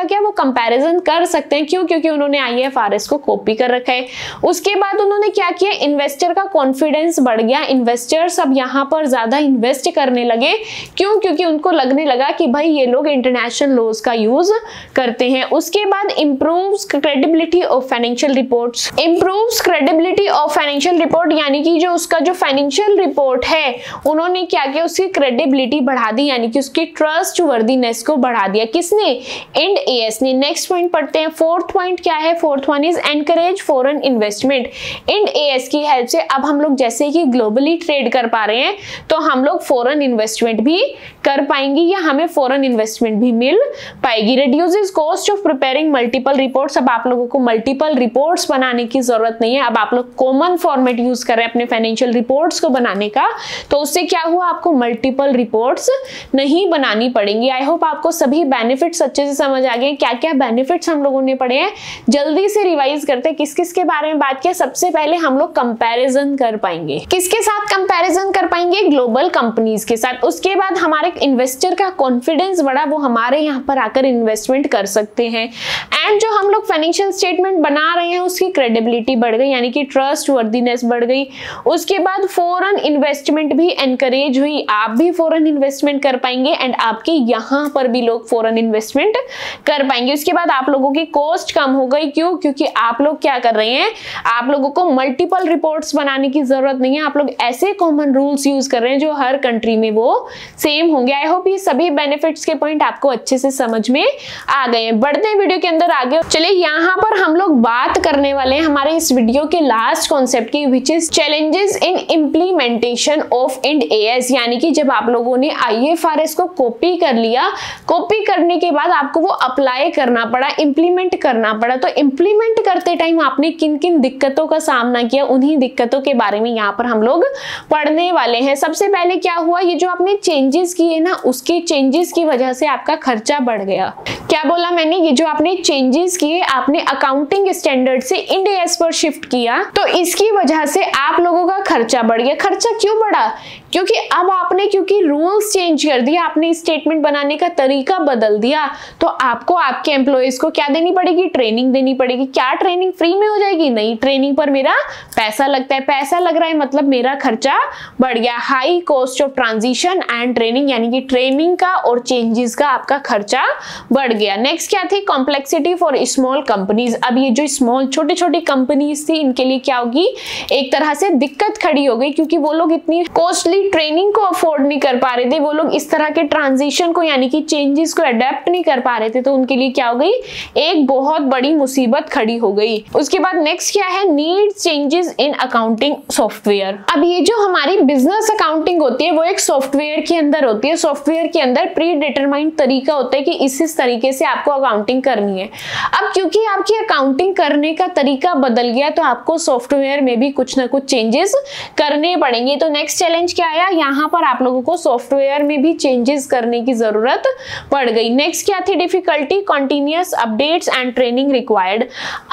क्या, वो कंपैरिजन कर सकते हैं। क्यों, क्योंकि उन्होंने आईएफआरएस को कॉपी कर रखा है। उसके बाद उन्होंने क्या किया, इन्वेस्टर का कॉन्फिडेंस बढ़ गया, इन्वेस्टर्स अब यहाँ पर ज्यादा इन्वेस्ट करने लगे। क्यों, क्योंकि उनको लगने लगा कि भाई ये लोग इंटरनेशनल लॉज का यूज करते हैं। उसके बाद improves credibility of financial reports, improves credibility of financial report, यानी कि जो उसका जो फाइनेंशियल रिपोर्ट है उन्होंने क्या किया, उसकी क्रेडिबिलिटी बढ़ा दी, यानी कि उसकी ट्रस्ट वर्दीनेस को बढ़ा दिया। किसने, इंड एएस ने। नेक्स्ट पॉइंट पढ़ते हैं, फोर्थ पॉइंट क्या है, fourth one is encourage foreign investment. Ind AS की हेल्प से अब हम लोग जैसे कि ग्लोबली ट्रेड कर पा रहे हैं, तो हम लोग फॉरेन इन्वेस्टमेंट भी कर पाएंगे। या हमें फॉरेन इन्वेस्टमेंट भी मिल पाएगी। Reduces cost of preparing multiple reports, अब आप लोगों को मल्टीपल रिपोर्ट्स बनाने की जरूरत नहीं है, अब आप लोग कॉमन फॉर्मेट यूज कर रहे हैं अपने फाइनेंशियल रिपोर्ट्स को बनाने का, तो उससे क्या हुआ, आपको मल्टीपल रिपोर्ट्स नहीं बनानी पड़ेंगी। आई होप आपको सभी बेनिफिट्स अच्छे से समझ आ गए। क्या क्या बेनिफिट्स हम लोगों ने पढ़े हैं, जल्दी से रिवाइज करते हैं। किस किस के बारे में बात किया, सबसे पहले हम लोग कंपैरिजन कर पाएंगे। किसके साथ कंपैरिजन कर पाएंगे, ग्लोबल कंपनीज के साथ। उसके बाद हमारे इन्वेस्टर का कॉन्फिडेंस बढ़ा, वो हमारे यहाँ पर आकर इन्वेस्टमेंट कर सकते हैं। एंड जो हम लोग फाइनेंशियल स्टेटमेंट बना रहे हैं उसकी क्रेडिबिलिटी बढ़ गई, यानी कि ट्रस्ट वर्दीनेस बढ़ गई। उसके बाद फॉरेन इन्वेस्टमेंट भी एनकरेज हुई, आप भी फॉरेन इन्वेस्टमेंट कर पाएंगे एंड आपके यहाँ पर भी लोग फॉरेन इन्वेस्टमेंट कर पाएंगे। उसके बाद आप लोगों की कॉस्ट कम हो गई, क्यों, क्योंकि आप लोग क्या कर रहे हैं, आप लोगों को मल्टीपल रिपोर्ट्स बनाने की जरूरत नहीं है, आप लोग ऐसे कॉमन रूल्स यूज कर रहे हैं जो हर कंट्री में वो सेम होंगे। आई होप ये सभी बेनिफिट्स के पॉइंट आपको अच्छे से समझ में आ गए हैं। बढ़ते हैं वीडियो के अंदर आगे। चलिए यहाँ पर हम लोग बात करने वाले हैं हमारे इस वीडियो के लास्ट कॉन्सेप्ट की, which is challenges in implementation of Ind AS. यानी कि जब आप लोगों ने IFRS को कॉपी कर लिया, कॉपी करने के बाद आपको वो अप्लाई करना पड़ा, इंप्लीमेंट करना पड़ा, तो इंप्लीमेंट करते टाइम आपने किन किन दिक्कतों का सामना किया, उन्हीं दिक्कतों के बारे में यहाँ पर हम लोग पढ़ने वाले हैं। सबसे पहले क्या हुआ, ये जो आपने चेंजेस किए ना, उसके चेंजेस की वजह से आपका खर्चा बढ़ गया। क्या बोला मैंने, ये जो आपने चेंजेस किए, आपने अकाउंटिंग स्टैंडर्ड से इंड एएस पर शिफ्ट किया, तो इसकी वजह से आप लोगों का खर्चा बढ़ गया। खर्चा क्यों बढ़ा, क्योंकि अब आपने रूल्स चेंज कर दिया, आपने स्टेटमेंट बनाने का तरीका बदल दिया, तो आपको आपके एम्प्लॉइज को क्या देनी पड़ेगी, ट्रेनिंग देनी पड़ेगी। क्या ट्रेनिंग फ्री में हो जाएगी, नहीं, ट्रेनिंग पर मेरा पैसा लगता है, पैसा लग रहा है मतलब मेरा खर्चा बढ़ गया। High cost of transition and training, यानी कि ट्रेनिंग का और चेंजेस का आपका खर्चा बढ़ गया। नेक्स्ट क्या थी, कॉम्प्लेक्सिटी फॉर स्मॉल कंपनीज। अब ये जो स्मॉल छोटी छोटी कंपनीज थी, इनके लिए क्या होगी, एक तरह से दिक्कत खड़ी हो गई, क्योंकि वो लोग इतनी कॉस्टली ट्रेनिंग को अफोर्ड नहीं कर पा रहे थे, वो लोग इस तरह के ट्रांजिशन को यानी कि चेंजेस को अडेप्ट नहीं कर पा रहे थे, तो उनके लिए क्या हो गई, एक बहुत बड़ी मुसीबत खड़ी हो गई। उसके बाद नेक्स्ट क्या है, need changes in accounting software. अब ये जो हमारी बिजनेस अकाउंटिंग होती है वो एक सॉफ्टवेयर के अंदर होती है, सॉफ्टवेयर के अंदर प्री डिटरमाइंड तरीका होता है कि इस तरीके से आपको अकाउंटिंग करनी है। अब क्योंकि आपकी अकाउंटिंग करने का तरीका बदल गया, तो आपको सॉफ्टवेयर में भी कुछ ना कुछ चेंजेस करने पड़ेंगे। तो नेक्स्ट चैलेंज क्या आया, यहाँ पर आप लोगों को सॉफ्टवेयर में भी चेंजेस करने की जरूरत पड़ गई। नेक्स्ट क्या थी difficulty, continuous updates and training required.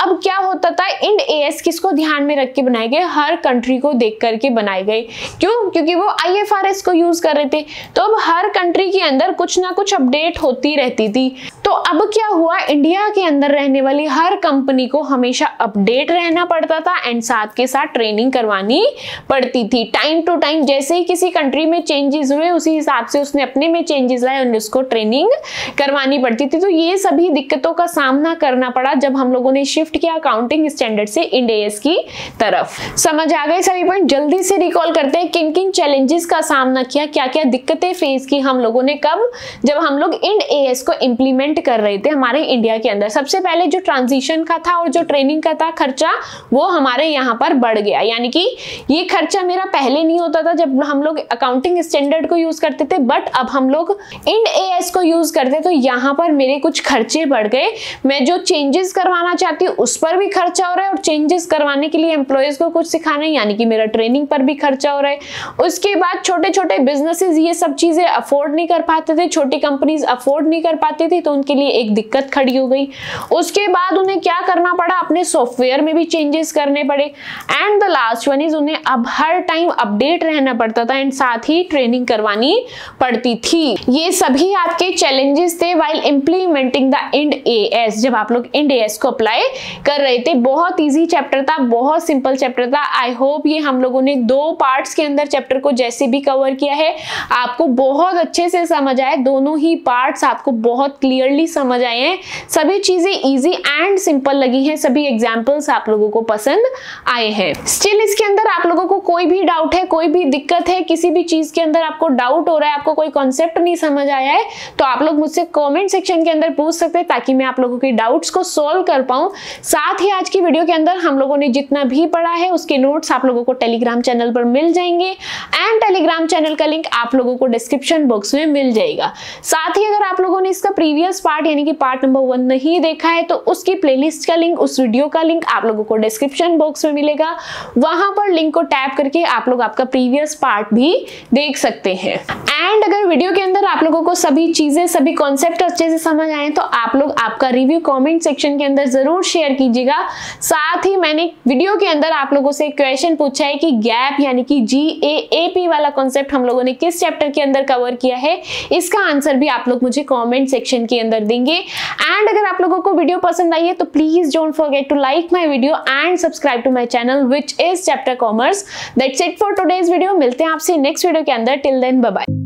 अब क्या होता था, इंड एएस किसको ध्यान में रख के बनाए गए, हर कंट्री को देख करके बनाए गए। क्यों, क्योंकि वो IFRS को यूज कर रहे थे, तो अब हर कंट्री के अंदर कुछ ना कुछ अपडेट होती रहती थी। तो अब क्या हुआ, इंडिया के अंदर रहने वाली हर कंपनी को हमेशा अपडेट रहना पड़ता था एंड साथ के साथ ट्रेनिंग करवानी पड़ती थी। टाइम टू टाइम जैसे ही किसी कंट्री में चेंजेस हुए, उसी हिसाब से उसने अपने में चेंजेस लाए और उसको ट्रेनिंग करवानी पड़ती थी। तो ये सभी दिक्कतों का सामना करना पड़ा जब हम लोगों ने शिफ्ट किया अकाउंटिंग स्टैंडर्ड से इंड एएस की तरफ। समझ आ गए सभी पॉइंट, जल्दी से रिकॉल करते हैं किन किन चैलेंजेस का सामना किया, क्या क्या दिक्कतें फेस की हम लोगों ने, कब, जब हम लोग इंड एएस को इंप्लीमेंट कर रहे थे हमारे इंडिया के अंदर। सबसे पहले जो ट्रांजिशन का था और जो ट्रेनिंग का था खर्चा, वो हमारे यहाँ पर बढ़ गया। यानी कि ये खर्चा मेरा पहले नहीं होता था जब हम लोग अकाउंटिंग स्टैंडर्ड को यूज करते थे, बट अब हम लोग इंड एएस को यूज करते, तो यहाँ पर मेरे कुछ खर्चे बढ़ गए। मैं जो चेंजेस करवाना चाहती हूँ उस पर भी खर्चा हो रहा है, और चेंजेस करवाने के लिए एम्प्लॉयज को कुछ सिखाना है, यानी कि मेरा ट्रेनिंग पर भी खर्चा हो रहा है। उसके बाद छोटे छोटे बिजनेसेस ये सब चीजें अफोर्ड नहीं कर पाते थे, छोटी कंपनीज अफोर्ड नहीं कर पाती थी, तो उनके लिए एक दिक्कत खड़ी हो गई। उसके बाद उन्हें क्या करना पड़ा, अपने सॉफ्टवेयर में भी चेंजेस करने पड़े। And the last one is उन्हें अब हर टाइम अपडेट रहना पड़ता था एंड साथ ही ट्रेनिंग करवानी पड़ती थी। ये सभी आपके चैलेंजेस थे while implementing the Ind AS, जब आप लोग इंड एएस को अप्लाई कर रहे थे। बहुत इजी चैप्टर था, बहुत सिंपल चैप्टर था। आई होप ये हम लोगों ने 2 पार्ट्स के अंदर चैप्टर को जैसे भी कवर किया है आपको बहुत अच्छे से समझ आए, दोनों ही पार्ट्स आपको बहुत क्लियरली समझ आए हैं, सभी चीजें इजी एंड सिंपल लगी हैं, सभी एग्जांपल्स आप लोगों को पसंद आए हैं। स्टिल इसके अंदर आप लोगों को कोई भी डाउट है, कोई भी दिक्कत है, है, किसी भी चीज के अंदर आपको डाउट हो रहा है, आपको कोई कॉन्सेप्ट नहीं समझ आया है, तो आप लोग मुझसे कमेंट सेक्शन के अंदर पूछ सकते हैं ताकि मैं आप लोगों की डाउट्स को सॉल्व कर पाऊं। साथ ही आज की वीडियो के अंदर हम लोगों ने जितना भी पढ़ा है उसके नोट्स आप लोगों को टेलीग्राम चैनल पर मिल जाएंगे एंड टेलीग्राम चैनल का लिंक आप लोगों को डिस्क्रिप्शन बॉक्स में मिल जाएगा। साथ ही अगर आप लोगों ने इसका प्रीवियस पार्ट यानी कि पार्ट नंबर 1 नहीं देखा है तो उसकी प्लेलिस्ट का लिंक, उस वीडियो का लिंक आप लोगों को डिस्क्रिप्शन बॉक्स में मिलेगा। वहां पर लिंक को टैप करके आप लोग आपका प्रीवियस पार्ट भी देख सकते हैं। एंड अगर वीडियो के अंदर आप लोगों को सभी चीजें, सभी कॉन्सेप्ट अच्छे से समझ आए तो आप लोग आपका रिव्यू कमेंट सेक्शन के अंदर जरूर शेयर कीजिएगा। साथ ही मैंने वीडियो के अंदर आप लोगों से एक क्वेश्चन पूछा है कि गैप यानी कि GAAP वाला कॉन्सेप्ट हम लोगों ने किस चैप्टर के अंदर कवर किया है, इसका आंसर भी आप लोग मुझे कमेंट सेक्शन के अंदर देंगे। एंड अगर आप लोगों को वीडियो पसंद आई है तो please don't forget to like my video and subscribe to my channel which is chapter commerce. That's it for today's video. मिलते हैं आपसे नेक्स्ट वीडियो के अंदर। Till then bye bye.